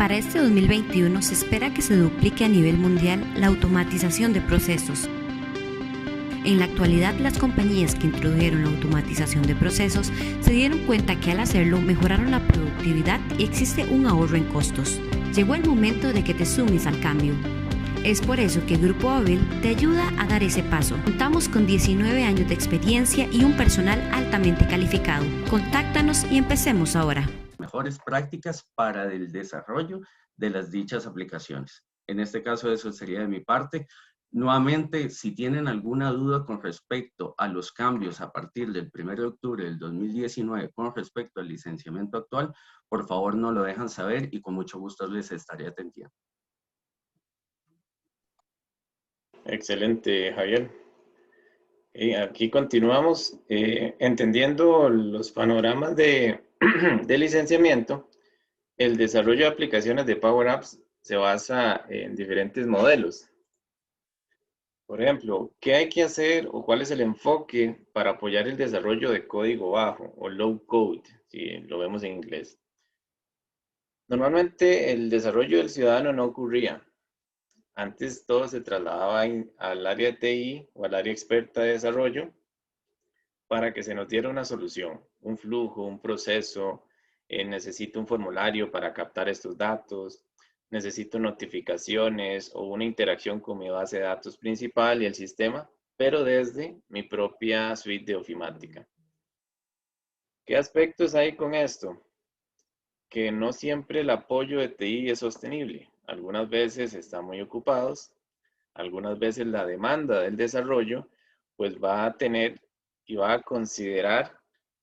Para este 2021 se espera que se duplique a nivel mundial la automatización de procesos. En la actualidad, las compañías que introdujeron la automatización de procesos se dieron cuenta que al hacerlo mejoraron la productividad y existe un ahorro en costos. Llegó el momento de que te sumes al cambio. Es por eso que Grupo Óbil te ayuda a dar ese paso. Contamos con 19 años de experiencia y un personal altamente calificado. Contáctanos y empecemos ahora. Mejores prácticas para el desarrollo de las dichas aplicaciones. En este caso, eso sería de mi parte. Nuevamente, si tienen alguna duda con respecto a los cambios a partir del 1 de octubre del 2019 con respecto al licenciamiento actual, por favor nos lo dejan saber y con mucho gusto les estaré atendiendo. Excelente, Javier. Aquí continuamos entendiendo los panoramas de licenciamiento. El desarrollo de aplicaciones de Power Apps se basa en diferentes modelos. Por ejemplo, ¿qué hay que hacer o cuál es el enfoque para apoyar el desarrollo de código bajo o low code, si lo vemos en inglés? Normalmente el desarrollo del ciudadano no ocurría. Antes todo se trasladaba al área de TI o al área experta de desarrollo para que se nos diera una solución, un flujo, un proceso. Necesito un formulario para captar estos datos, necesito notificaciones o una interacción con mi base de datos principal y el sistema, pero desde mi propia suite de ofimática. ¿Qué aspectos hay con esto? Que no siempre el apoyo de TI es sostenible. Algunas veces están muy ocupados, algunas veces la demanda del desarrollo pues va a tener y va a considerar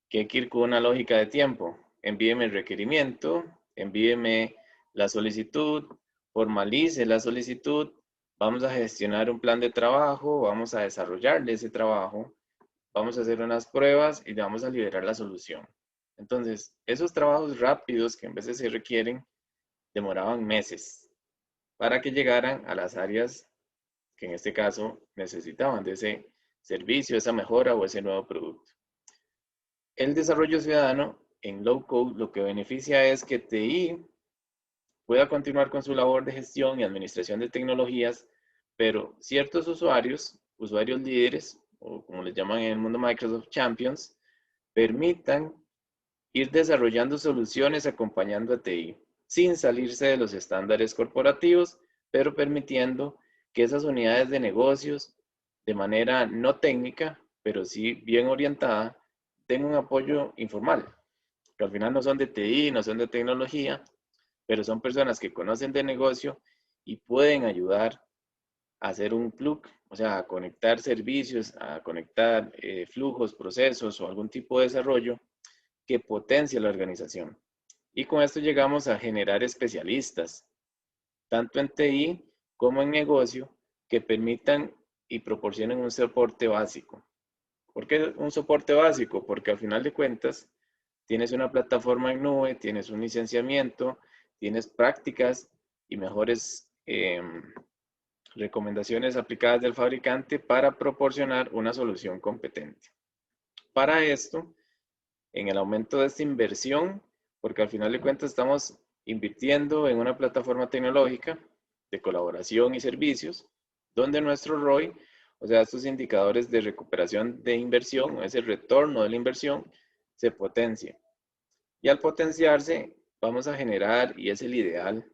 que hay que ir con una lógica de tiempo. Envíeme el requerimiento, envíeme la solicitud, formalice la solicitud, vamos a gestionar un plan de trabajo, vamos a desarrollarle ese trabajo, vamos a hacer unas pruebas y vamos a liberar la solución. Entonces, esos trabajos rápidos que en veces se requieren, demoraban meses para que llegaran a las áreas que en este caso necesitaban de ese servicio, esa mejora o ese nuevo producto. El desarrollo ciudadano en low code lo que beneficia es que TI pueda continuar con su labor de gestión y administración de tecnologías, pero ciertos usuarios líderes, o como les llaman en el mundo Microsoft Champions, permitan ir desarrollando soluciones acompañando a TI, sin salirse de los estándares corporativos, pero permitiendo que esas unidades de negocios, de manera no técnica, pero sí bien orientada, tengan un apoyo informal, que al final no son de TI, no son de tecnología, pero son personas que conocen de negocio y pueden ayudar a hacer un plug, o sea, a conectar servicios, a conectar flujos, procesos o algún tipo de desarrollo que potencie la organización. Y con esto llegamos a generar especialistas, tanto en TI como en negocio, que permitan y proporcionen un soporte básico. ¿Por qué un soporte básico? Porque al final de cuentas, tienes una plataforma en nube, tienes un licenciamiento, tienes prácticas y mejores recomendaciones aplicadas del fabricante para proporcionar una solución competente. Para esto, en el aumento de esta inversión, porque al final de cuentas estamos invirtiendo en una plataforma tecnológica de colaboración y servicios, donde nuestro ROI, o sea, estos indicadores de recuperación de inversión, ese retorno de la inversión, se potencia. Y al potenciarse, vamos a generar, y es el ideal,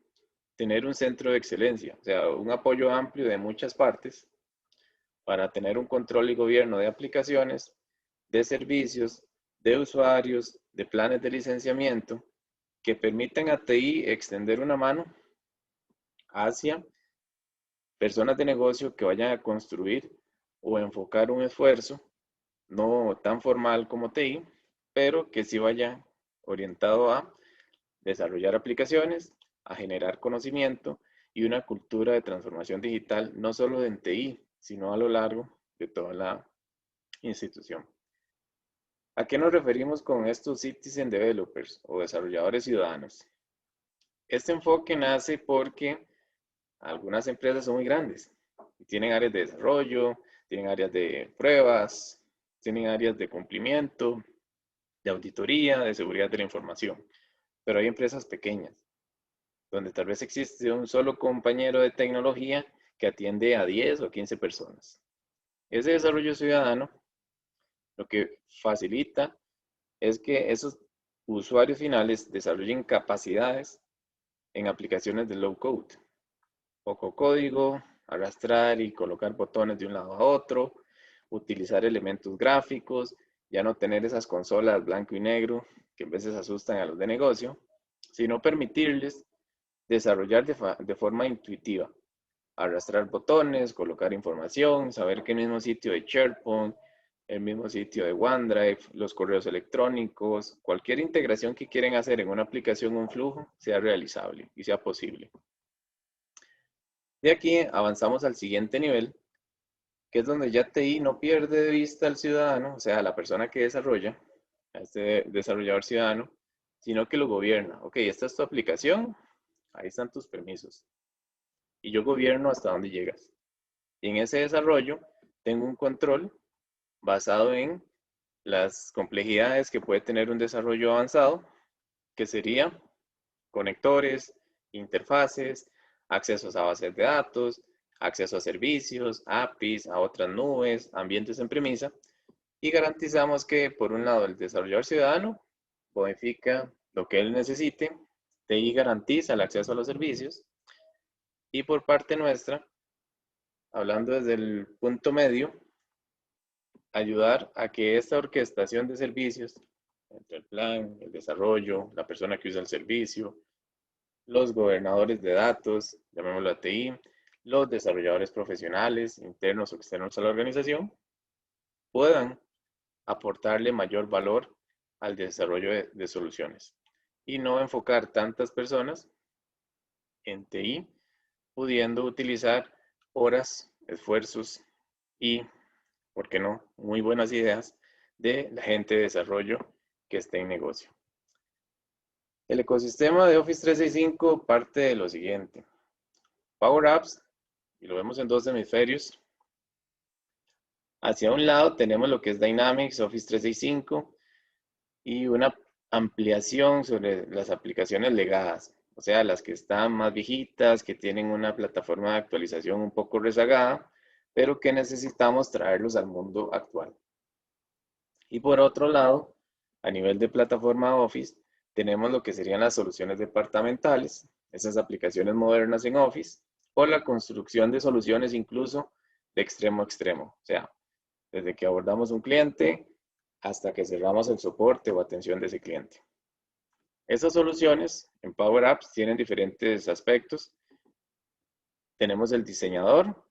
tener un centro de excelencia, o sea, un apoyo amplio de muchas partes para tener un control y gobierno de aplicaciones, de servicios, de usuarios, de planes de licenciamiento, que permitan a TI extender una mano hacia personas de negocio que vayan a construir o enfocar un esfuerzo, no tan formal como TI, pero que sí vaya orientado a desarrollar aplicaciones, a generar conocimiento y una cultura de transformación digital, no solo en TI, sino a lo largo de toda la institución. ¿A qué nos referimos con estos Citizen Developers o desarrolladores ciudadanos? Este enfoque nace porque algunas empresas son muy grandes y tienen áreas de desarrollo, tienen áreas de pruebas, tienen áreas de cumplimiento, de auditoría, de seguridad de la información, pero hay empresas pequeñas, donde tal vez existe un solo compañero de tecnología que atiende a 10 o 15 personas. Ese desarrollo ciudadano lo que facilita es que esos usuarios finales desarrollen capacidades en aplicaciones de low code. Poco código, arrastrar y colocar botones de un lado a otro, utilizar elementos gráficos, ya no tener esas consolas blanco y negro que a veces asustan a los de negocio, sino permitirles desarrollar de forma intuitiva, arrastrar botones, colocar información, saber que el mismo sitio de SharePoint, el mismo sitio de OneDrive, los correos electrónicos, cualquier integración que quieren hacer en una aplicación o un flujo sea realizable y sea posible. De aquí avanzamos al siguiente nivel, que es donde ya TI no pierde de vista al ciudadano, o sea, a la persona que desarrolla, a este desarrollador ciudadano, sino que lo gobierna. Ok, esta es tu aplicación, ahí están tus permisos. Y yo gobierno hasta dónde llegas. Y en ese desarrollo tengo un control basado en las complejidades que puede tener un desarrollo avanzado, que sería conectores, interfaces, accesos a bases de datos, acceso a servicios, APIs, a otras nubes, ambientes en premisa, y garantizamos que, por un lado, el desarrollador ciudadano bonifica lo que él necesite, TI garantiza el acceso a los servicios, y por parte nuestra, hablando desde el punto medio, ayudar a que esta orquestación de servicios, entre el plan, el desarrollo, la persona que usa el servicio, los gobernadores de datos, llamémoslo a TI, los desarrolladores profesionales, internos o externos a la organización, puedan aportarle mayor valor al desarrollo de soluciones y no enfocar tantas personas en TI, pudiendo utilizar horas, esfuerzos y, ¿por qué no?, muy buenas ideas de la gente de desarrollo que esté en negocio. El ecosistema de Office 365 parte de lo siguiente. Power Apps, y lo vemos en dos hemisferios. Hacia un lado tenemos lo que es Dynamics, Office 365, y una ampliación sobre las aplicaciones legadas, o sea, las que están más viejitas, que tienen una plataforma de actualización un poco rezagada, pero que necesitamos traerlos al mundo actual. Y por otro lado, a nivel de plataforma Office, tenemos lo que serían las soluciones departamentales, esas aplicaciones modernas en Office, o la construcción de soluciones incluso de extremo a extremo, o sea, desde que abordamos un cliente hasta que cerramos el soporte o atención de ese cliente. Esas soluciones en Power Apps tienen diferentes aspectos. Tenemos el diseñador,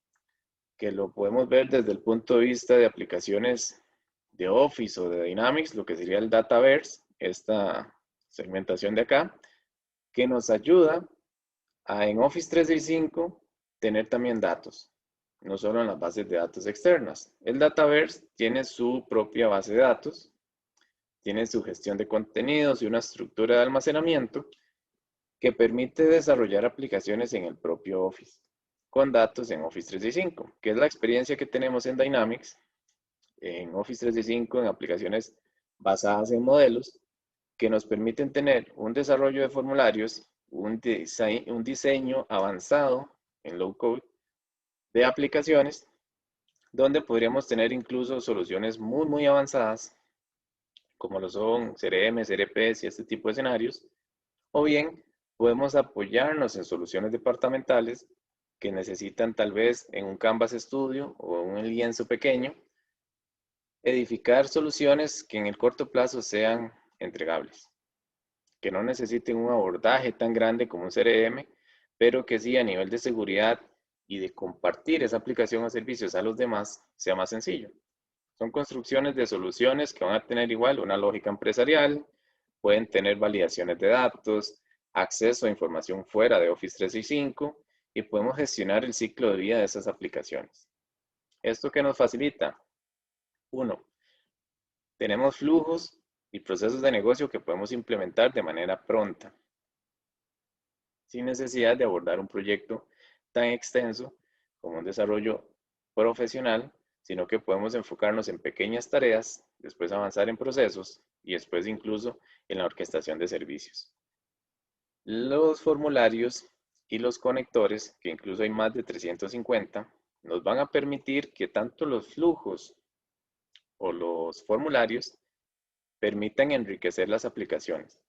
que lo podemos ver desde el punto de vista de aplicaciones de Office o de Dynamics, lo que sería el Dataverse, esta segmentación de acá, que nos ayuda a en Office 365 tener también datos, no solo en las bases de datos externas. El Dataverse tiene su propia base de datos, tiene su gestión de contenidos y una estructura de almacenamiento que permite desarrollar aplicaciones en el propio Office, con datos en Office 365, que es la experiencia que tenemos en Dynamics, en Office 365, en aplicaciones basadas en modelos, que nos permiten tener un desarrollo de formularios, un diseño avanzado en low code de aplicaciones, donde podríamos tener incluso soluciones muy avanzadas, como lo son CRM, CRPs y este tipo de escenarios, o bien podemos apoyarnos en soluciones departamentales que necesitan tal vez en un Canvas Studio o un lienzo pequeño, edificar soluciones que en el corto plazo sean entregables, que no necesiten un abordaje tan grande como un CRM, pero que sí a nivel de seguridad y de compartir esa aplicación o servicios a los demás sea más sencillo. Son construcciones de soluciones que van a tener igual una lógica empresarial, pueden tener validaciones de datos, acceso a información fuera de Office 365 y podemos gestionar el ciclo de vida de esas aplicaciones. ¿Esto qué nos facilita? Uno, tenemos flujos y procesos de negocio que podemos implementar de manera pronta, sin necesidad de abordar un proyecto tan extenso como un desarrollo profesional, sino que podemos enfocarnos en pequeñas tareas, después avanzar en procesos y después incluso en la orquestación de servicios. Los formularios y los conectores, que incluso hay más de 350, nos van a permitir que tanto los flujos o los formularios permitan enriquecer las aplicaciones.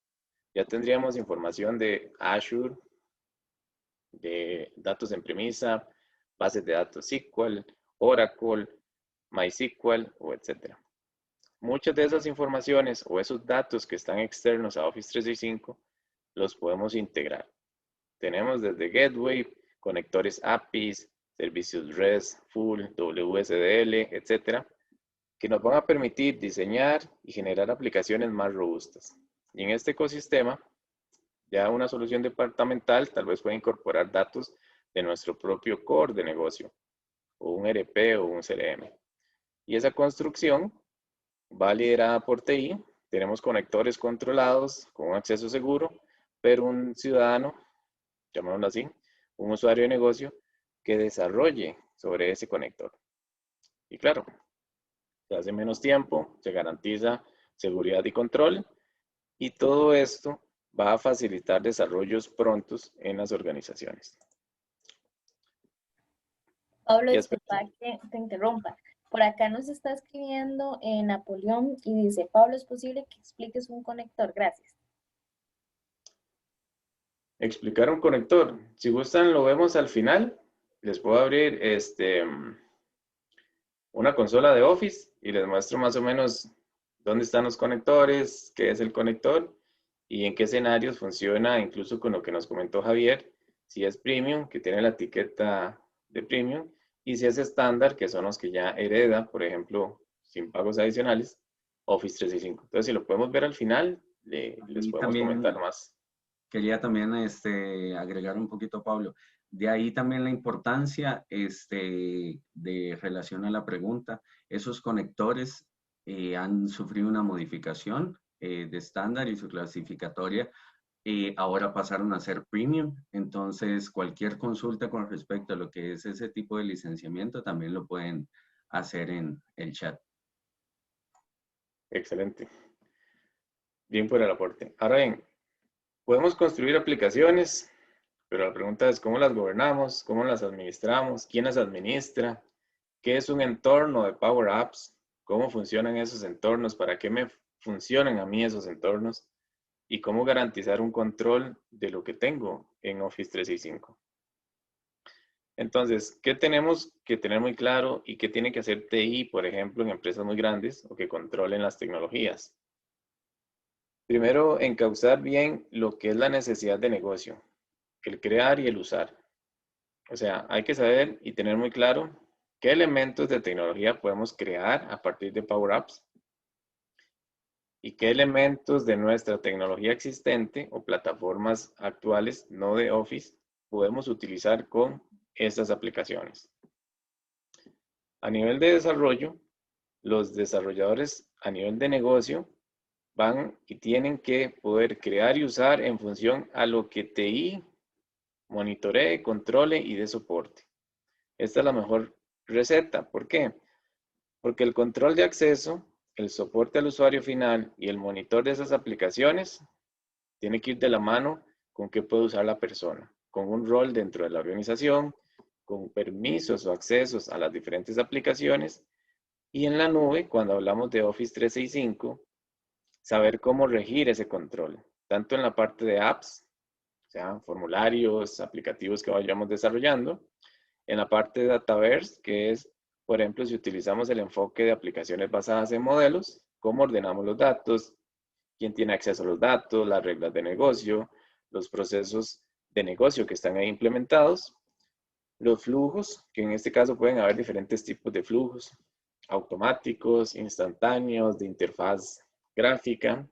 Ya tendríamos información de Azure, de datos en premisa, bases de datos SQL, Oracle, MySQL, o etc. Muchas de esas informaciones o esos datos que están externos a Office 365 los podemos integrar. Tenemos desde Gateway, conectores APIs, servicios RESTful, WSDL, etc., que nos van a permitir diseñar y generar aplicaciones más robustas. Y en este ecosistema, ya una solución departamental tal vez puede incorporar datos de nuestro propio core de negocio, o un ERP o un CRM. Y esa construcción va liderada por TI. Tenemos conectores controlados con un acceso seguro, pero un ciudadano, llamémoslo así, un usuario de negocio que desarrolle sobre ese conector. Y claro, se hace menos tiempo, se garantiza seguridad y control, y todo esto va a facilitar desarrollos prontos en las organizaciones. Pablo, disculpa que te interrumpa. Por acá nos está escribiendo Napoleón y dice, Pablo, ¿es posible que expliques un conector? Gracias. Explicar un conector. Si gustan, lo vemos al final. Les puedo abrir una consola de Office y les muestro más o menos dónde están los conectores, qué es el conector y en qué escenarios funciona, incluso con lo que nos comentó Javier, si es Premium, que tiene la etiqueta de Premium, y si es estándar, que son los que ya hereda, por ejemplo, sin pagos adicionales, Office 365. Entonces, si lo podemos ver al final, les podemos comentar más. Quería también agregar un poquito, Pablo. De ahí también la importancia de relación a la pregunta. Esos conectores han sufrido una modificación de estándar y su clasificatoria ahora pasaron a ser premium. Entonces, cualquier consulta con respecto a lo que es ese tipo de licenciamiento también lo pueden hacer en el chat. Excelente. Bien por el aporte. Ahora bien, podemos construir aplicaciones, pero la pregunta es cómo las gobernamos, cómo las administramos, quién las administra, qué es un entorno de Power Apps, cómo funcionan esos entornos, para qué me funcionan a mí esos entornos y cómo garantizar un control de lo que tengo en Office 365. Entonces, ¿qué tenemos que tener muy claro y qué tiene que hacer TI, por ejemplo, en empresas muy grandes o que controlen las tecnologías? Primero, encauzar bien lo que es la necesidad de negocio, el crear y el usar. O sea, hay que saber y tener muy claro qué elementos de tecnología podemos crear a partir de Power Apps y qué elementos de nuestra tecnología existente o plataformas actuales, no de Office, podemos utilizar con estas aplicaciones. A nivel de desarrollo, los desarrolladores a nivel de negocio van y tienen que poder crear y usar en función a lo que TI monitoree, controle y dé soporte. Esta es la mejor receta. ¿Por qué? Porque el control de acceso, el soporte al usuario final y el monitor de esas aplicaciones tiene que ir de la mano con qué puede usar la persona, con un rol dentro de la organización, con permisos o accesos a las diferentes aplicaciones, y en la nube, cuando hablamos de Office 365, saber cómo regir ese control, tanto en la parte de apps, o sea, formularios, aplicativos que vayamos desarrollando, en la parte de Dataverse, que es, por ejemplo, si utilizamos el enfoque de aplicaciones basadas en modelos, cómo ordenamos los datos, quién tiene acceso a los datos, las reglas de negocio, los procesos de negocio que están ahí implementados, los flujos, que en este caso pueden haber diferentes tipos de flujos, automáticos, instantáneos, de interfaz gráfica,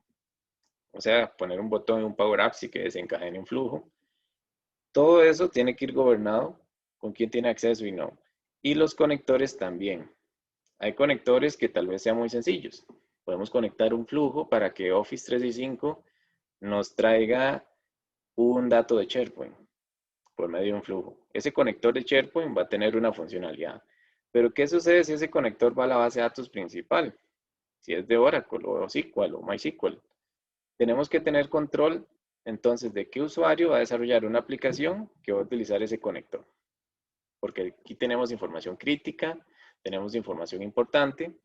o sea, poner un botón en un Power Apps y que desencadene un flujo. Todo eso tiene que ir gobernado con quién tiene acceso y no. Y los conectores también. Hay conectores que tal vez sean muy sencillos. Podemos conectar un flujo para que Office 365 nos traiga un dato de SharePoint por medio de un flujo. Ese conector de SharePoint va a tener una funcionalidad. Pero ¿qué sucede si ese conector va a la base de datos principal? Si es de Oracle o SQL o MySQL. Tenemos que tener control entonces de qué usuario va a desarrollar una aplicación que va a utilizar ese conector. Porque aquí tenemos información crítica, tenemos información importante,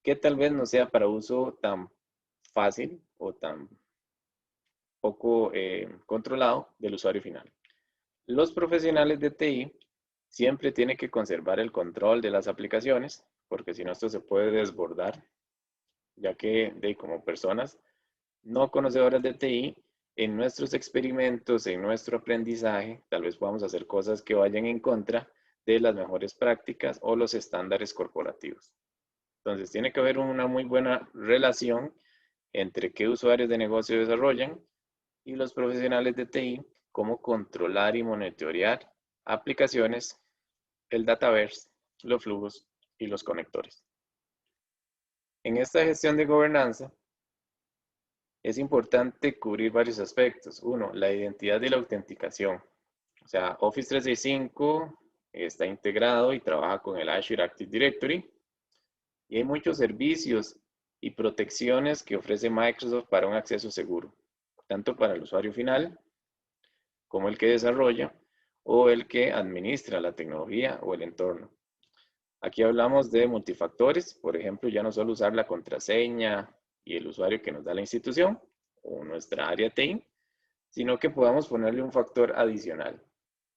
que tal vez no sea para uso tan fácil o tan poco controlado del usuario final. Los profesionales de TI siempre tienen que conservar el control de las aplicaciones, porque si no esto se puede desbordar, ya que como personas no conocedoras de TI, en nuestros experimentos, en nuestro aprendizaje, tal vez podamos hacer cosas que vayan en contra de las mejores prácticas o los estándares corporativos. Entonces, tiene que haber una muy buena relación entre qué usuarios de negocio desarrollan y los profesionales de TI, cómo controlar y monitorear aplicaciones, el Dataverse, los flujos y los conectores. En esta gestión de gobernanza, es importante cubrir varios aspectos. Uno, la identidad y la autenticación. O sea, Office 365 está integrado y trabaja con el Azure Active Directory. Y hay muchos servicios y protecciones que ofrece Microsoft para un acceso seguro, tanto para el usuario final, como el que desarrolla, o el que administra la tecnología o el entorno. Aquí hablamos de multifactores, por ejemplo, ya no solo usar la contraseña y el usuario que nos da la institución o nuestra área TI, sino que podamos ponerle un factor adicional,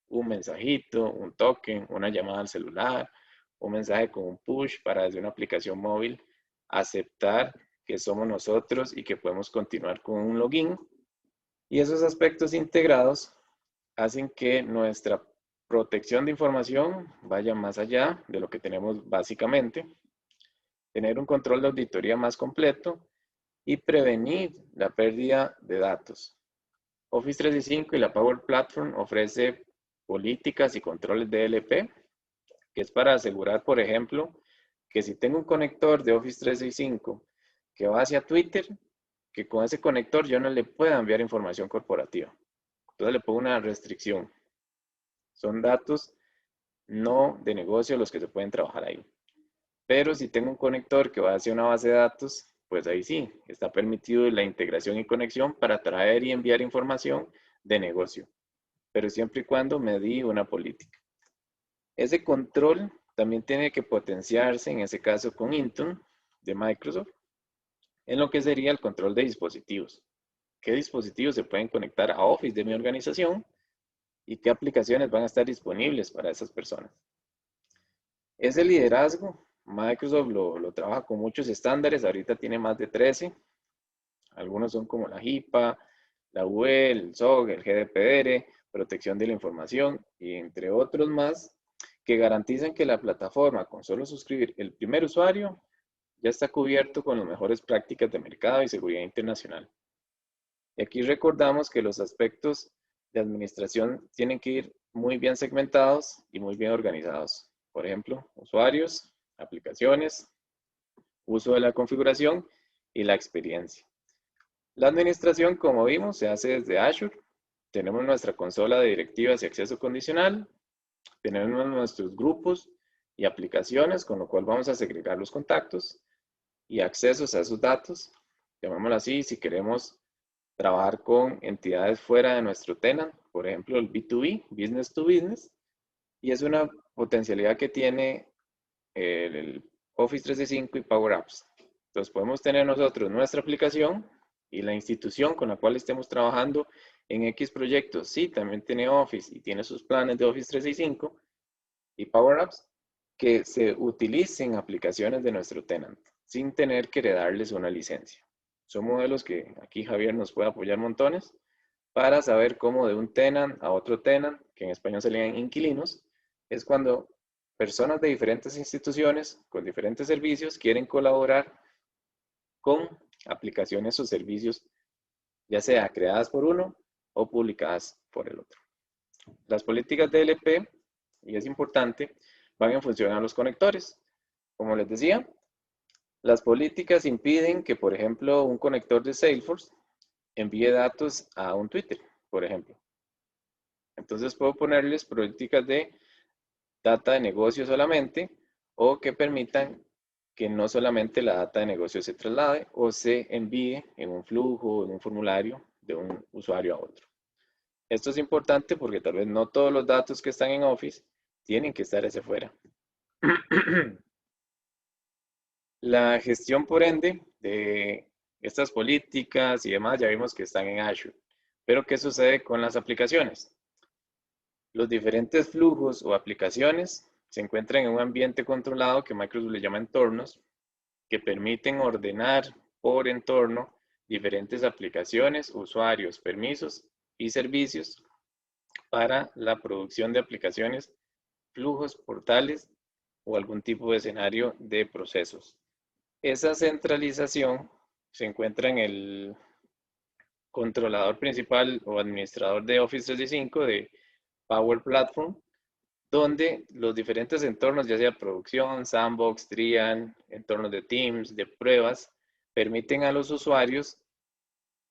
un mensajito, un token, una llamada al celular, un mensaje con un push para desde una aplicación móvil aceptar que somos nosotros y que podemos continuar con un login. Y esos aspectos integrados hacen que nuestra protección de información vaya más allá de lo que tenemos básicamente, tener un control de auditoría más completo y prevenir la pérdida de datos. Office 365 y la Power Platform ofrece políticas y controles de DLP, que es para asegurar, por ejemplo, que si tengo un conector de Office 365 que va hacia Twitter, que con ese conector yo no le pueda enviar información corporativa. Entonces le pongo una restricción. Son datos no de negocio los que se pueden trabajar ahí. Pero si tengo un conector que va hacia una base de datos, pues ahí sí, está permitido la integración y conexión para traer y enviar información de negocio, pero siempre y cuando me di una política. Ese control también tiene que potenciarse, en ese caso con Intune de Microsoft, en lo que sería el control de dispositivos. ¿Qué dispositivos se pueden conectar a Office de mi organización? ¿Y qué aplicaciones van a estar disponibles para esas personas? Ese liderazgo, Microsoft lo trabaja con muchos estándares, ahorita tiene más de 13. Algunos son como la HIPAA, la UE, el SOC, el GDPR, protección de la información, y entre otros más, que garantizan que la plataforma, con solo suscribir el primer usuario, ya está cubierto con las mejores prácticas de mercado y seguridad internacional. Y aquí recordamos que los aspectos de administración tienen que ir muy bien segmentados y muy bien organizados. Por ejemplo, usuarios, aplicaciones, uso de la configuración y la experiencia. La administración, como vimos, se hace desde Azure. Tenemos nuestra consola de directivas y acceso condicional. Tenemos nuestros grupos y aplicaciones, con lo cual vamos a segregar los contactos y accesos a esos datos. Llamémoslo así, si queremos trabajar con entidades fuera de nuestro tenant, por ejemplo, el B2B, Business to Business, y es una potencialidad que tiene el Office 365 y Power Apps. Entonces podemos tener nosotros nuestra aplicación y la institución con la cual estemos trabajando en X proyectos, sí, también tiene Office y tiene sus planes de Office 365 y Power Apps, que se utilicen aplicaciones de nuestro tenant sin tener que heredarles una licencia. Son modelos que aquí Javier nos puede apoyar montones para saber cómo de un tenant a otro tenant, que en español se leen inquilinos, es cuando personas de diferentes instituciones con diferentes servicios quieren colaborar con aplicaciones o servicios, ya sea creadas por uno o publicadas por el otro. Las políticas de DLP, y es importante, van en función a los conectores. Como les decía, las políticas impiden que, por ejemplo, un conector de Salesforce envíe datos a un Twitter, por ejemplo. Entonces puedo ponerles políticas de data de negocio solamente, o que permitan que no solamente la data de negocio se traslade o se envíe en un flujo, en un formulario de un usuario a otro. Esto es importante porque tal vez no todos los datos que están en Office tienen que estar hacia afuera. La gestión, por ende, de estas políticas y demás, ya vimos que están en Azure. Pero, ¿qué sucede con las aplicaciones? Los diferentes flujos o aplicaciones se encuentran en un ambiente controlado que Microsoft le llama entornos, que permiten ordenar por entorno diferentes aplicaciones, usuarios, permisos y servicios para la producción de aplicaciones, flujos, portales o algún tipo de escenario de procesos. Esa centralización se encuentra en el controlador principal o administrador de Office 365 de Power Platform, donde los diferentes entornos, ya sea producción, sandbox, Trian, entornos de Teams, de pruebas, permiten a los usuarios,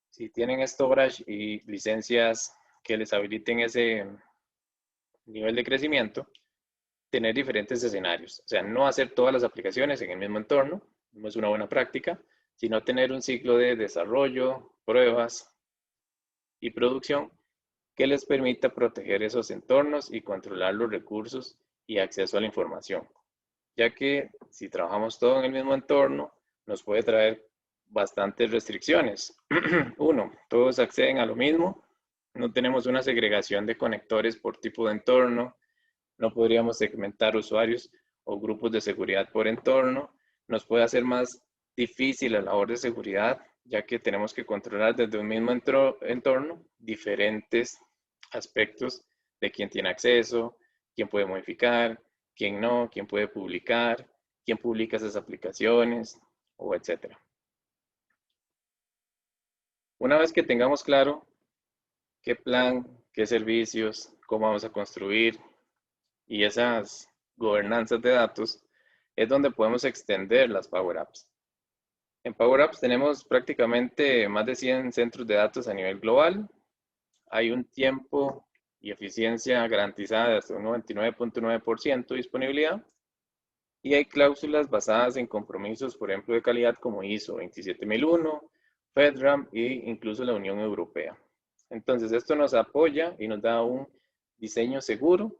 si tienen storage y licencias que les habiliten ese nivel de crecimiento, tener diferentes escenarios. O sea, no hacer todas las aplicaciones en el mismo entorno, no es una buena práctica, sino tener un ciclo de desarrollo, pruebas y producción que les permita proteger esos entornos y controlar los recursos y acceso a la información. Ya que si trabajamos todo en el mismo entorno, nos puede traer bastantes restricciones. Uno, todos acceden a lo mismo, no tenemos una segregación de conectores por tipo de entorno, no podríamos segmentar usuarios o grupos de seguridad por entorno, nos puede hacer más difícil la labor de seguridad, ya que tenemos que controlar desde un mismo entorno diferentes aspectos de quién tiene acceso, quién puede modificar, quién no, quién puede publicar, quién publica esas aplicaciones, o etcétera. Una vez que tengamos claro qué plan, qué servicios, cómo vamos a construir y esas gobernanzas de datos, es donde podemos extender las Power Apps. En Power Apps tenemos prácticamente más de 100 centros de datos a nivel global. Hay un tiempo y eficiencia garantizada de hasta un 99.9% de disponibilidad. Y hay cláusulas basadas en compromisos, por ejemplo, de calidad como ISO 27001, FedRAMP e incluso la Unión Europea. Entonces, esto nos apoya y nos da un diseño seguro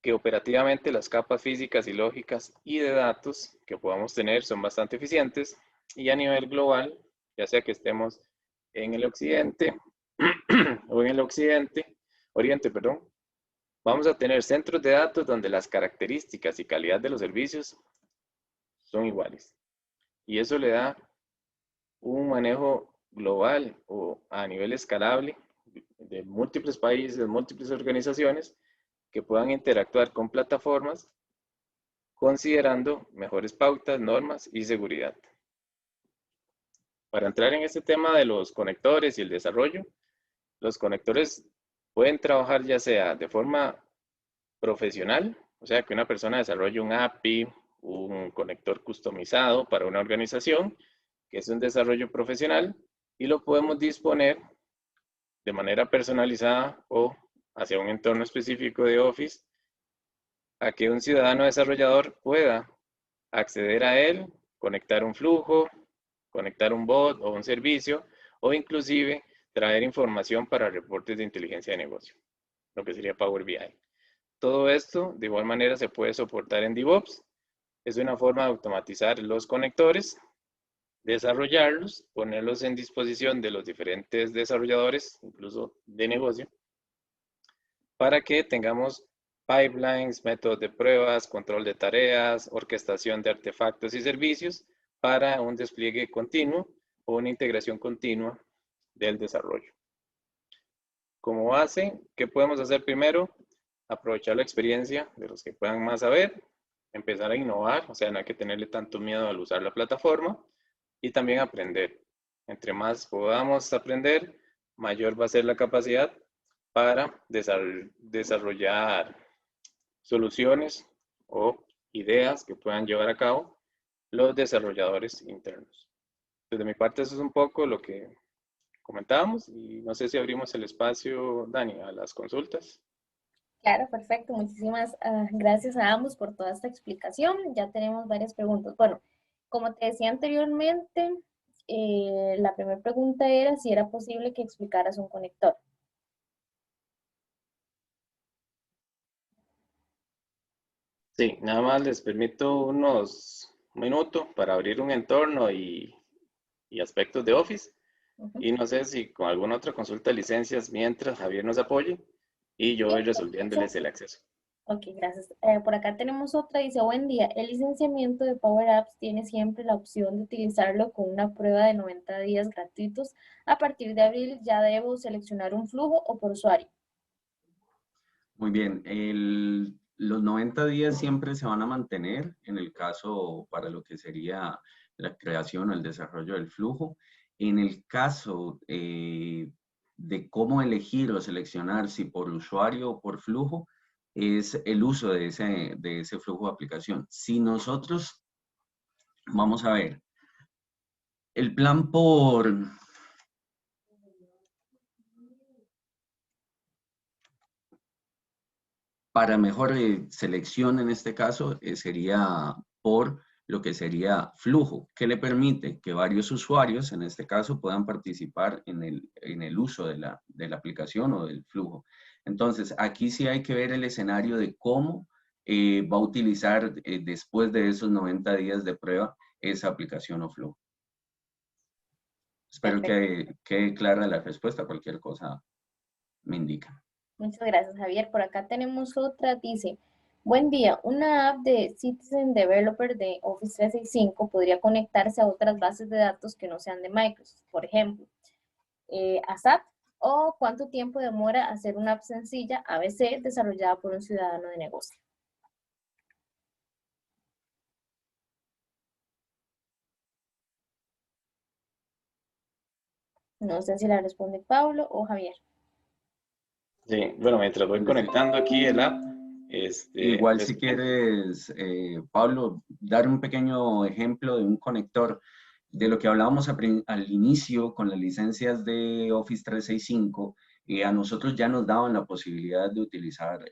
que operativamente las capas físicas y lógicas y de datos que podamos tener son bastante eficientes y a nivel global, ya sea que estemos en el occidente o en el oriente, vamos a tener centros de datos donde las características y calidad de los servicios son iguales. Y eso le da un manejo global o a nivel escalable de múltiples países, múltiples organizaciones que puedan interactuar con plataformas considerando mejores pautas, normas y seguridad. Para entrar en este tema de los conectores y el desarrollo, los conectores pueden trabajar ya sea de forma profesional, o sea que una persona desarrolle un API, un conector customizado para una organización, que es un desarrollo profesional, y lo podemos disponer de manera personalizada o hacia un entorno específico de Office, a que un ciudadano desarrollador pueda acceder a él, conectar un flujo, conectar un bot o un servicio, o inclusive traer información para reportes de inteligencia de negocio, lo que sería Power BI. Todo esto de igual manera se puede soportar en DevOps. Es una forma de automatizar los conectores, desarrollarlos, ponerlos en disposición de los diferentes desarrolladores, incluso de negocio, para que tengamos pipelines, métodos de pruebas, control de tareas, orquestación de artefactos y servicios para un despliegue continuo o una integración continua del desarrollo. Como base, ¿qué podemos hacer primero? Aprovechar la experiencia de los que puedan más saber, empezar a innovar, o sea, no hay que tenerle tanto miedo al usar la plataforma y también aprender. Entre más podamos aprender, mayor va a ser la capacidad para desarrollar soluciones o ideas que puedan llevar a cabo los desarrolladores internos. Desde mi parte, eso es un poco lo que comentábamos y no sé si abrimos el espacio, Dani, a las consultas. Claro, perfecto. Muchísimas gracias a ambos por toda esta explicación. Ya tenemos varias preguntas. Bueno, como te decía anteriormente, la primera pregunta era si era posible que explicaras un conector. Sí, nada más les permito unos minutos para abrir un entorno y aspectos de Office. Y no sé si con alguna otra consulta de licencias mientras Javier nos apoye y yo voy resolviéndoles el acceso. Ok, gracias. Por acá tenemos otra, dice, buen día, el licenciamiento de Power Apps tiene siempre la opción de utilizarlo con una prueba de 90 días gratuitos. A partir de abril ya debo seleccionar un flujo o por usuario. Muy bien, los 90 días siempre se van a mantener en el caso para lo que sería la creación o el desarrollo del flujo. En el caso de cómo elegir o seleccionar si por usuario o por flujo, es el uso de ese flujo de aplicación. Si nosotros, vamos a ver, el plan para mejor selección en este caso sería por lo que sería flujo, que le permite que varios usuarios, en este caso, puedan participar en el uso de la aplicación o del flujo. Entonces, aquí sí hay que ver el escenario de cómo va a utilizar después de esos 90 días de prueba esa aplicación o flujo. Espero que quede clara la respuesta. Cualquier cosa me indica. Muchas gracias, Javier. Por acá tenemos otra, dice, buen día, una app de Citizen Developer de Office 365 podría conectarse a otras bases de datos que no sean de Microsoft, por ejemplo, a SAP, o cuánto tiempo demora hacer una app sencilla ABC desarrollada por un ciudadano de negocio. No sé si la responde Pablo o Javier. Sí, bueno, mientras voy conectando aquí el app, igual si quieres, Pablo, dar un pequeño ejemplo de un conector de lo que hablábamos al inicio con las licencias de Office 365, a nosotros ya nos daban la posibilidad de utilizar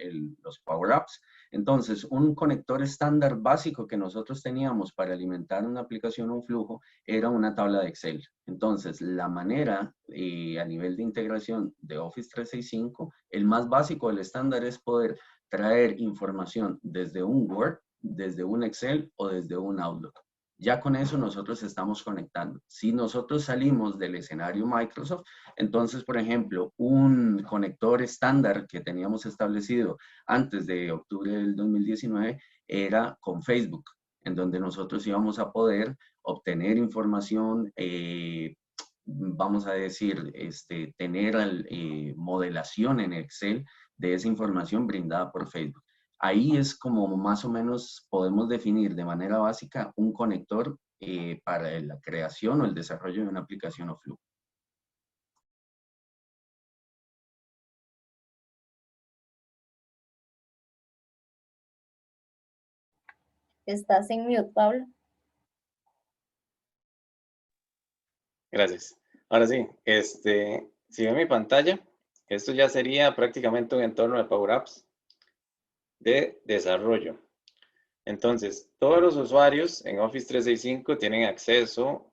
los Power Apps. Entonces, un conector estándar básico que nosotros teníamos para alimentar una aplicación o un flujo era una tabla de Excel. Entonces, la manera a nivel de integración de Office 365, el más básico del estándar es poder traer información desde un Word, desde un Excel o desde un Outlook. Ya con eso nosotros estamos conectando. Si nosotros salimos del escenario Microsoft, entonces, por ejemplo, un conector estándar que teníamos establecido antes de octubre del 2019 era con Facebook, en donde nosotros íbamos a poder obtener información, vamos a decir, tener modelación en Excel de esa información brindada por Facebook. Ahí es como más o menos podemos definir de manera básica un conector para la creación o el desarrollo de una aplicación o flujo. Estás en mute, Pablo. Gracias. Ahora sí, si ven mi pantalla, esto ya sería prácticamente un entorno de Power Apps de desarrollo. Entonces, todos los usuarios en Office 365 tienen acceso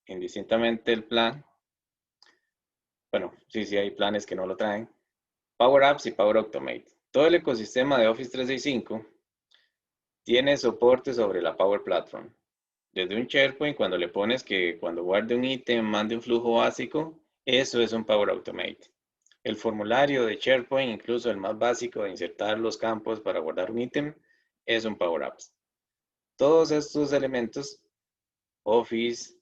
indistintamente el plan. Bueno, sí hay planes que no lo traen. Power Apps y Power Automate. Todo el ecosistema de Office 365 tiene soporte sobre la Power Platform. Desde un SharePoint, cuando le pones que cuando guarde un ítem, mande un flujo básico, eso es un Power Automate. El formulario de SharePoint, incluso el más básico de insertar los campos para guardar un ítem, es un Power Apps. Todos estos elementos, Office,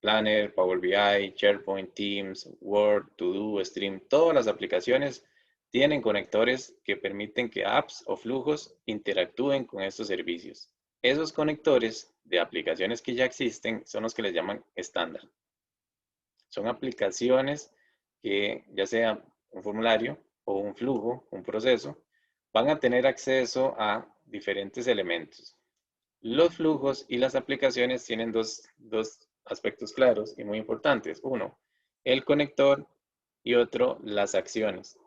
Planner, Power BI, SharePoint, Teams, Word, To-Do, Stream, todas las aplicaciones tienen conectores que permiten que apps o flujos interactúen con estos servicios. Esos conectores de aplicaciones que ya existen son los que les llaman estándar. Son aplicaciones que, ya sea un formulario o un flujo, un proceso, van a tener acceso a diferentes elementos. Los flujos y las aplicaciones tienen dos aspectos claros y muy importantes. Uno, el conector y otro, las acciones.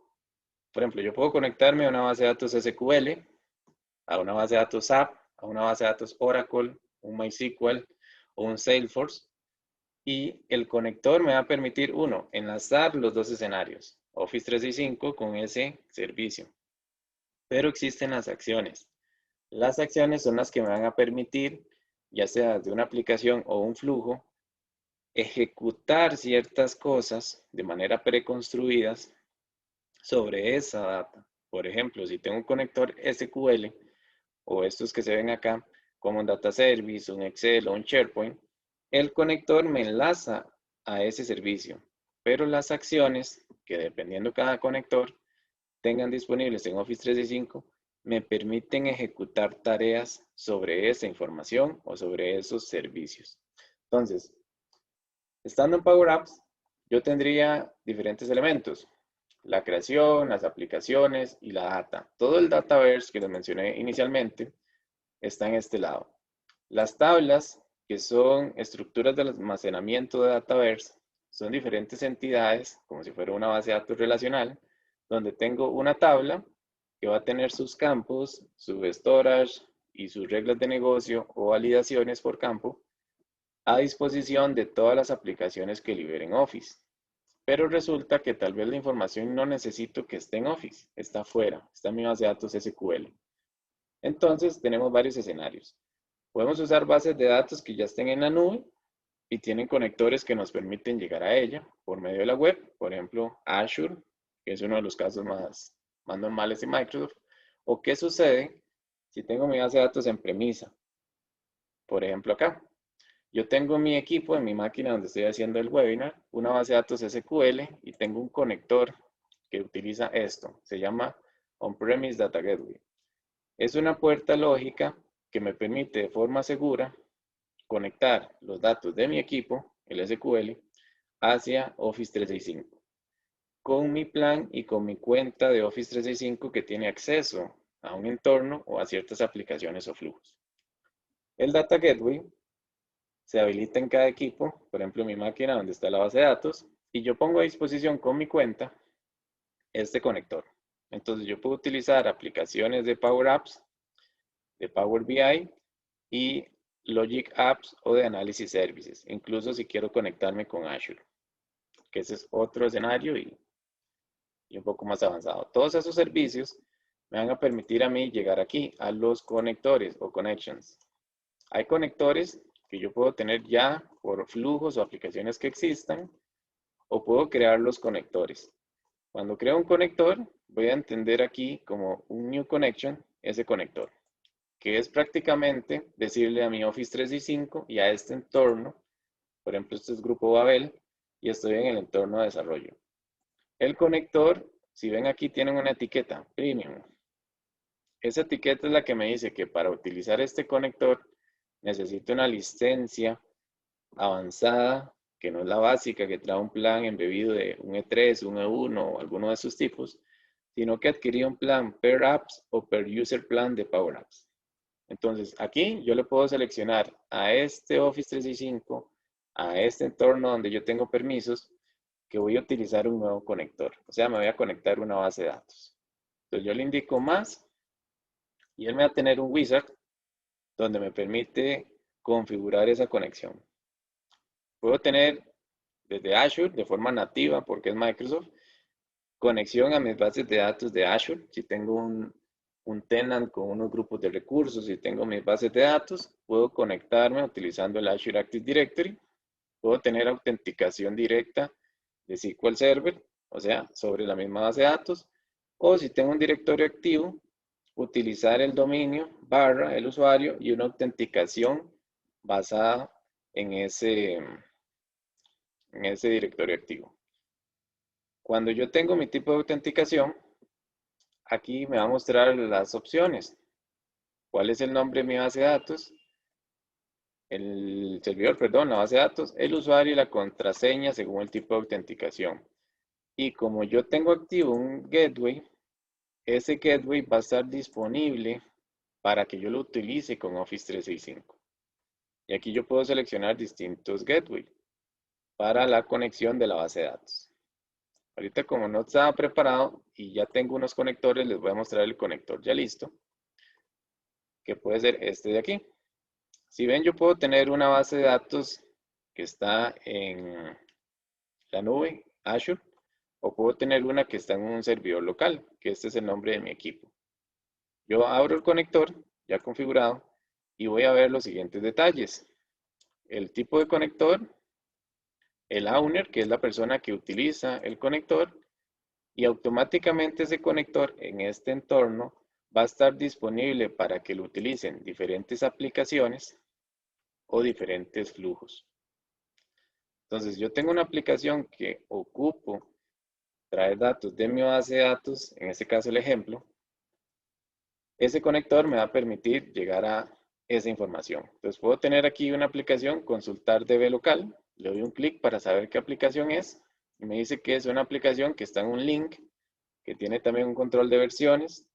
Por ejemplo, yo puedo conectarme a una base de datos SQL, a una base de datos SAP, a una base de datos Oracle, un MySQL o un Salesforce Y el conector me va a permitir, uno, enlazar los dos escenarios, Office 365 con ese servicio. Pero existen las acciones. Las acciones son las que me van a permitir, ya sea de una aplicación o un flujo, ejecutar ciertas cosas de manera preconstruidas sobre esa data. Por ejemplo, si tengo un conector SQL o estos que se ven acá, como un Data Service, un Excel o un SharePoint, el conector me enlaza a ese servicio. Pero las acciones, que dependiendo cada conector tengan disponibles en Office 365, me permiten ejecutar tareas sobre esa información o sobre esos servicios. Entonces, estando en Power Apps, yo tendría diferentes elementos. La creación, las aplicaciones y la data. Todo el Dataverse que les mencioné inicialmente está en este lado. Las tablas, que son estructuras de almacenamiento de Dataverse, son diferentes entidades, como si fuera una base de datos relacional, donde tengo una tabla que va a tener sus campos, su storage y sus reglas de negocio o validaciones por campo a disposición de todas las aplicaciones que liberen Office. Pero resulta que tal vez la información no necesito que esté en Office, está afuera, está en mi base de datos SQL. Entonces tenemos varios escenarios. Podemos usar bases de datos que ya estén en la nube y tienen conectores que nos permiten llegar a ella por medio de la web, por ejemplo Azure, que es uno de los casos más normales de Microsoft. ¿O qué sucede si tengo mi base de datos en premisa? Por ejemplo acá. Yo tengo mi equipo en mi máquina donde estoy haciendo el webinar, una base de datos SQL y tengo un conector que utiliza esto. Se llama On-Premise Data Gateway. Es una puerta lógica que me permite de forma segura conectar los datos de mi equipo, el SQL, hacia Office 365. Con mi plan y con mi cuenta de Office 365 que tiene acceso a un entorno o a ciertas aplicaciones o flujos. El Data Gateway se habilita en cada equipo, por ejemplo en mi máquina donde está la base de datos, y yo pongo a disposición con mi cuenta este conector. Entonces yo puedo utilizar aplicaciones de Power Apps, de Power BI y Logic Apps o de Analysis Services, incluso si quiero conectarme con Azure, que ese es otro escenario y un poco más avanzado. Todos esos servicios me van a permitir a mí llegar aquí a los conectores o connections. Hay conectores que yo puedo tener ya por flujos o aplicaciones que existan, o puedo crear los conectores. Cuando creo un conector, voy a entender aquí como un new connection ese conector, que es prácticamente decirle a mi Office 365 y a este entorno, por ejemplo, este es Grupo Babel, y estoy en el entorno de desarrollo. El conector, si ven aquí, tiene una etiqueta, Premium. Esa etiqueta es la que me dice que para utilizar este conector necesito una licencia avanzada, que no es la básica, que trae un plan embebido de un E3, un E1 o alguno de esos tipos, sino que adquirí un plan per apps o per user plan de Power Apps. Entonces, aquí yo le puedo seleccionar a este Office 365, a este entorno donde yo tengo permisos, que voy a utilizar un nuevo conector. O sea, me voy a conectar a una base de datos. Entonces, yo le indico más y él me va a tener un wizard donde me permite configurar esa conexión. Puedo tener desde Azure de forma nativa, porque es Microsoft, conexión a mis bases de datos de Azure. Si tengo un tenant con unos grupos de recursos y tengo mis bases de datos, puedo conectarme utilizando el Azure Active Directory. Puedo tener autenticación directa de SQL Server, o sea, sobre la misma base de datos. O si tengo un directorio activo, utilizar el dominio / el usuario y una autenticación basada en ese directorio activo. Cuando yo tengo mi tipo de autenticación, aquí me va a mostrar las opciones. ¿Cuál es el nombre de mi base de datos? El servidor, perdón, la base de datos, el usuario y la contraseña según el tipo de autenticación. Y como yo tengo activo un gateway, ese gateway va a estar disponible para que yo lo utilice con Office 365. Y aquí yo puedo seleccionar distintos gateways para la conexión de la base de datos. Ahorita como no estaba preparado y ya tengo unos conectores, les voy a mostrar el conector ya listo, que puede ser este de aquí. Si ven, yo puedo tener una base de datos que está en la nube, Azure, o puedo tener una que está en un servidor local, que este es el nombre de mi equipo. Yo abro el conector ya configurado y voy a ver los siguientes detalles. El tipo de conector, el owner, que es la persona que utiliza el conector, y automáticamente ese conector en este entorno va a estar disponible para que lo utilicen diferentes aplicaciones o diferentes flujos. Entonces, yo tengo una aplicación que ocupo traer datos de mi base de datos, en este caso el ejemplo. Ese conector me va a permitir llegar a esa información. Entonces, puedo tener aquí una aplicación, consultar DB local, le doy un clic para saber qué aplicación es, y me dice que es una aplicación que está en un link, que tiene también un control de versiones,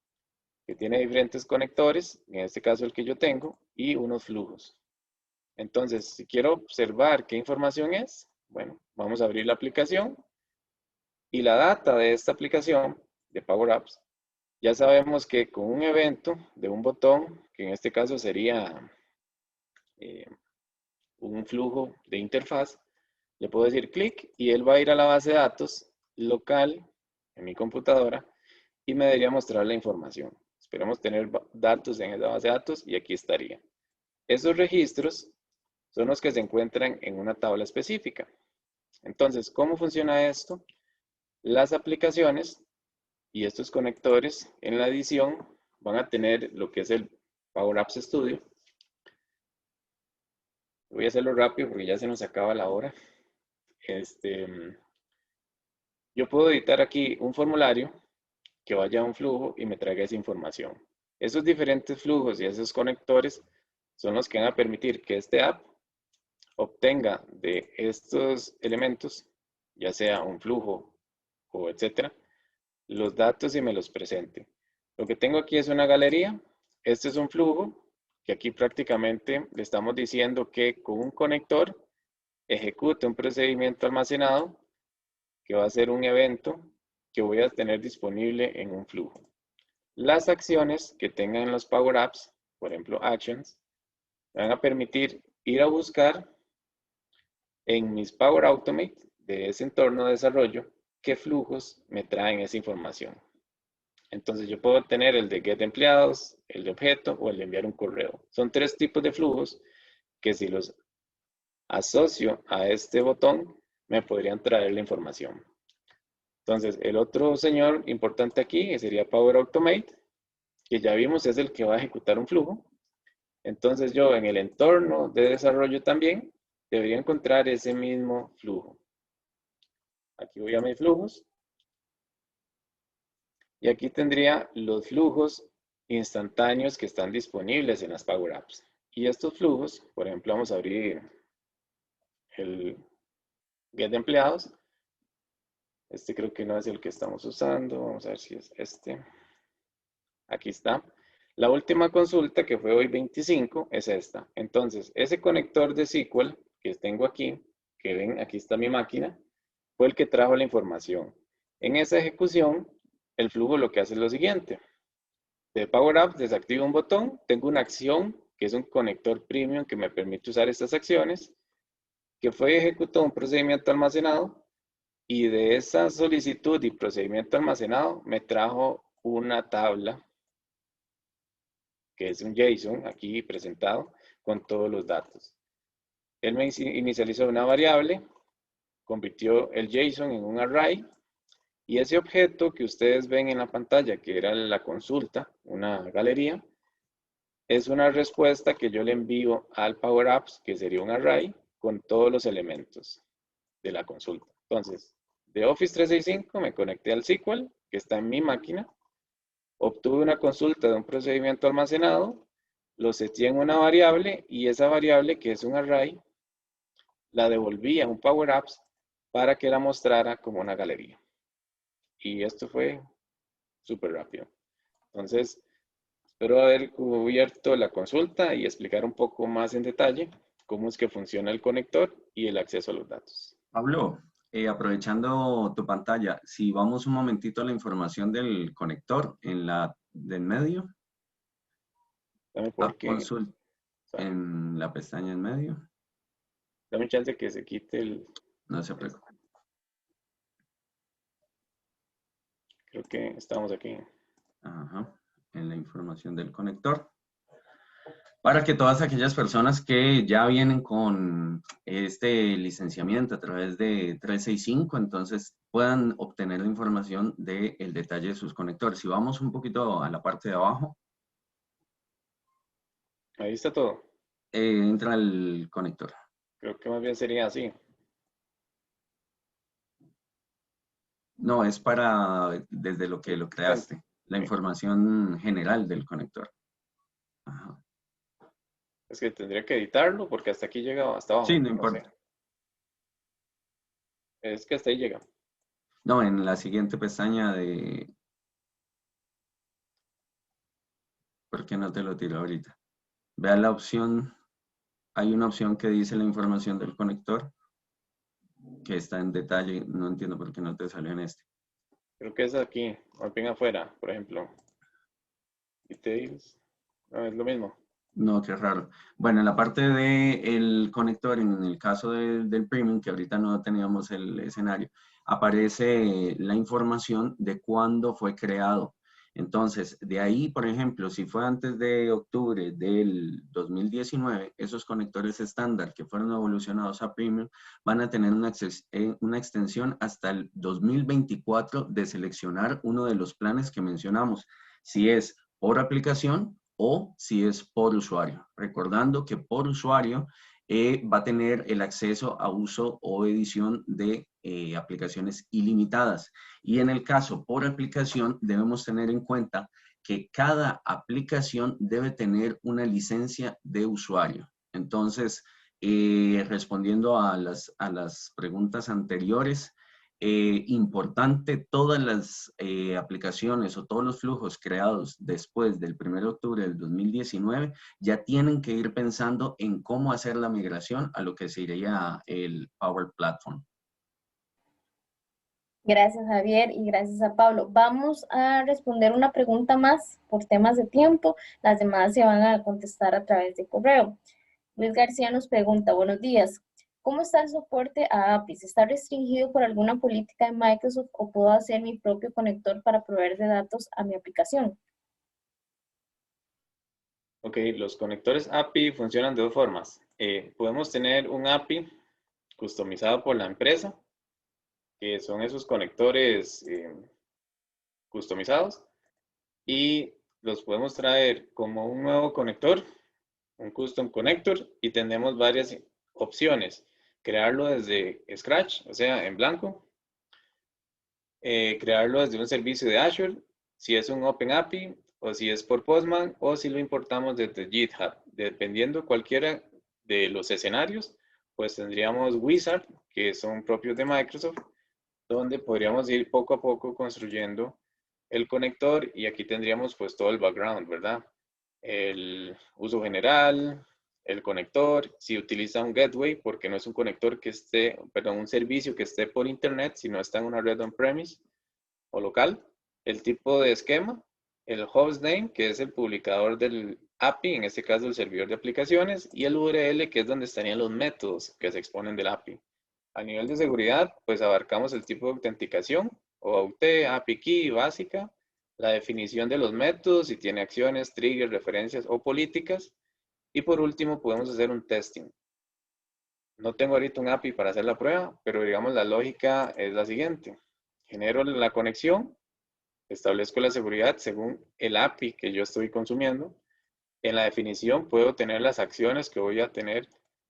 que tiene diferentes conectores, en este caso el que yo tengo, y unos flujos. Entonces, si quiero observar qué información es, bueno, vamos a abrir la aplicación, y la data de esta aplicación, de Power Apps, ya sabemos que con un evento de un botón, que en este caso sería un flujo de interfaz, le puedo decir clic y él va a ir a la base de datos local en mi computadora y me debería mostrar la información. Esperamos tener datos en esa base de datos y aquí estaría. Esos registros son los que se encuentran en una tabla específica. Entonces, ¿cómo funciona esto? Las aplicaciones y estos conectores en la edición van a tener lo que es el Power Apps Studio. Voy a hacerlo rápido porque ya se nos acaba la hora. Yo puedo editar aquí un formulario que vaya a un flujo y me traiga esa información. Esos diferentes flujos y esos conectores son los que van a permitir que este app obtenga de estos elementos, ya sea un flujo o etcétera, los datos y me los presente. Lo que tengo aquí es una galería. Este es un flujo que aquí prácticamente le estamos diciendo que con un conector ejecute un procedimiento almacenado que va a ser un evento que voy a tener disponible en un flujo. Las acciones que tengan los Power Apps, por ejemplo Actions, me van a permitir ir a buscar en mis Power Automate de ese entorno de desarrollo qué flujos me traen esa información. Entonces yo puedo tener el de get empleados, el de objeto o el de enviar un correo. Son tres tipos de flujos que si los asocio a este botón me podrían traer la información. Entonces el otro señor importante aquí sería Power Automate, que ya vimos es el que va a ejecutar un flujo. Entonces yo en el entorno de desarrollo también debería encontrar ese mismo flujo. Aquí voy a mis flujos. Y aquí tendría los flujos instantáneos que están disponibles en las Power Apps. Y estos flujos, por ejemplo, vamos a abrir el Get Empleados. Este creo que no es el que estamos usando. Vamos a ver si es este. Aquí está. La última consulta, que fue hoy 25, es esta. Entonces, ese conector de SQL que tengo aquí, que ven, aquí está mi máquina, fue el que trajo la información. En esa ejecución, el flujo lo que hace es lo siguiente. De Power Apps desactivo un botón, tengo una acción que es un conector premium que me permite usar estas acciones, que fue ejecutado un procedimiento almacenado y de esa solicitud y procedimiento almacenado me trajo una tabla que es un JSON aquí presentado con todos los datos. Él me inicializó una variable, convirtió el JSON en un array. Y ese objeto que ustedes ven en la pantalla, que era la consulta, una galería, es una respuesta que yo le envío al Power Apps, que sería un array, con todos los elementos de la consulta. Entonces, de Office 365 me conecté al SQL, que está en mi máquina, obtuve una consulta de un procedimiento almacenado, lo seteé en una variable, y esa variable, que es un array, la devolví a un Power Apps para que la mostrara como una galería. Y esto fue súper rápido. Entonces, espero haber cubierto la consulta y explicar un poco más en detalle cómo es que funciona el conector y el acceso a los datos. Pablo, aprovechando tu pantalla, si vamos un momentito a la información del conector en la del medio. Dame por qué. En la pestaña en medio. Dame chance que se quite el... No se preocupe. Creo que estamos aquí. Ajá, en la información del conector. Para que todas aquellas personas que ya vienen con este licenciamiento a través de 365, entonces puedan obtener la información del detalle de sus conectores. Si vamos un poquito a la parte de abajo. Ahí está todo. Entra el conector. Creo que más bien sería así. No, es para desde lo que lo creaste. La información general del conector. Ajá. Es que tendría que editarlo porque hasta aquí llega, hasta abajo. Sí, no importa. sé. Es que hasta ahí llega. No, en la siguiente pestaña de... ¿Por qué no te lo tiro ahorita? Vea la opción. Hay una opción que dice la información del conector, que está en detalle. No entiendo por qué no te salió en este. Creo que es aquí, más bien afuera, por ejemplo. Details. No, es lo mismo. No, qué raro. Bueno, en la parte del conector, en el caso del Premium, que ahorita no teníamos el escenario, aparece la información de cuándo fue creado. Entonces, de ahí, por ejemplo, si fue antes de octubre del 2019, esos conectores estándar que fueron evolucionados a Premium van a tener una extensión hasta el 2024 de seleccionar uno de los planes que mencionamos, si es por aplicación o si es por usuario. Recordando que por usuario va a tener el acceso a uso o edición de aplicaciones ilimitadas. Y en el caso por aplicación, debemos tener en cuenta que cada aplicación debe tener una licencia de usuario. Entonces, respondiendo a las preguntas anteriores, importante, todas las aplicaciones o todos los flujos creados después del 1 de octubre del 2019 ya tienen que ir pensando en cómo hacer la migración a lo que sería el Power Platform. Gracias, Javier, y gracias a Pablo. Vamos a responder una pregunta más por temas de tiempo. Las demás se van a contestar a través de correo. Luis García nos pregunta, buenos días. ¿Cómo está el soporte a APIs? ¿Está restringido por alguna política de Microsoft o puedo hacer mi propio conector para proveer de datos a mi aplicación? Ok, los conectores API funcionan de dos formas. Podemos tener un API customizado por la empresa, que son esos conectores customizados, y los podemos traer como un nuevo conector, un custom connector, y tenemos varias opciones. Crearlo desde Scratch, o sea, en blanco. Crearlo desde un servicio de Azure, si es un Open API, o si es por Postman, o si lo importamos desde GitHub. Dependiendo cualquiera de los escenarios, pues tendríamos Wizard, que son propios de Microsoft, donde podríamos ir poco a poco construyendo el conector, y aquí tendríamos pues todo el background, ¿verdad? El uso general, el conector, si utiliza un gateway, porque no es un conector que esté, perdón, un servicio que esté por internet, sino está en una red on-premise o local, el tipo de esquema, el hostname, que es el publicador del API, en este caso el servidor de aplicaciones, y el URL, que es donde estarían los métodos que se exponen del API. A nivel de seguridad, pues abarcamos el tipo de autenticación, OAuth, API Key básica, la definición de los métodos, si tiene acciones, triggers, referencias o políticas. Y por último, podemos hacer un testing. No tengo ahorita un API para hacer la prueba, pero digamos la lógica es la siguiente. Genero la conexión, establezco la seguridad según el API que yo estoy consumiendo. En la definición puedo tener las acciones que voy a tener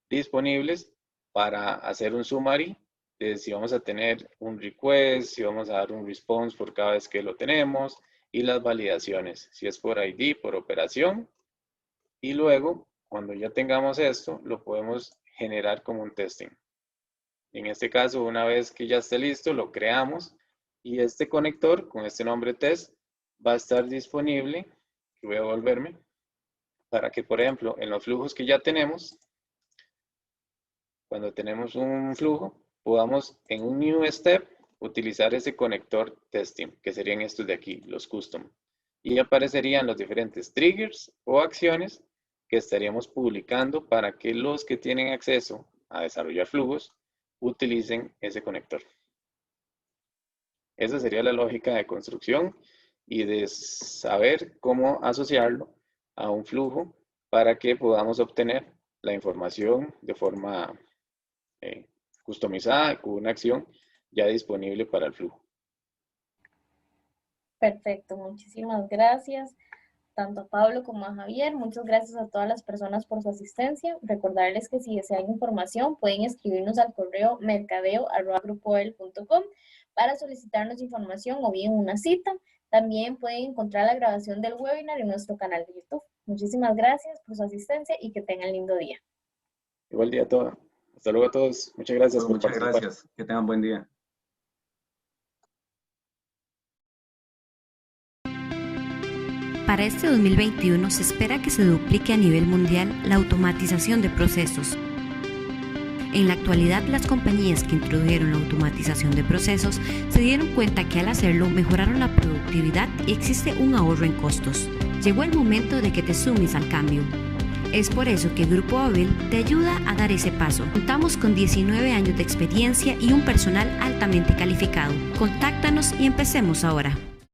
disponibles para hacer un summary de si vamos a tener un request, si vamos a dar un response por cada vez que lo tenemos, y las validaciones, si es por ID, por operación. Y luego, cuando ya tengamos esto, lo podemos generar como un testing. En este caso, una vez que ya esté listo, lo creamos, y este conector con este nombre test va a estar disponible. Voy a volverme para que, por ejemplo, en los flujos que ya tenemos, cuando tenemos un flujo, podamos en un new step utilizar ese conector testing, que serían estos de aquí, los custom. Y aparecerían los diferentes triggers o acciones que estaríamos publicando para que los que tienen acceso a desarrollar flujos, utilicen ese conector. Esa sería la lógica de construcción y de saber cómo asociarlo a un flujo para que podamos obtener la información de forma customizada con una acción ya disponible para el flujo. Perfecto, muchísimas gracias tanto a Pablo como a Javier. Muchas gracias a todas las personas por su asistencia. Recordarles que si desean información pueden escribirnos al correo mercadeo@grupoel.com para solicitarnos información o bien una cita. También pueden encontrar la grabación del webinar en nuestro canal de YouTube. Muchísimas gracias por su asistencia y que tengan lindo día. Igual día a todos. Hasta luego a todos. Muchas gracias por participar. Muchas gracias. Que tengan buen día. Para este 2021 se espera que se duplique a nivel mundial la automatización de procesos. En la actualidad, las compañías que introdujeron la automatización de procesos se dieron cuenta que al hacerlo mejoraron la productividad y existe un ahorro en costos. Llegó el momento de que te sumes al cambio. Es por eso que Grupo Abel te ayuda a dar ese paso. Contamos con 19 años de experiencia y un personal altamente calificado. Contáctanos y empecemos ahora.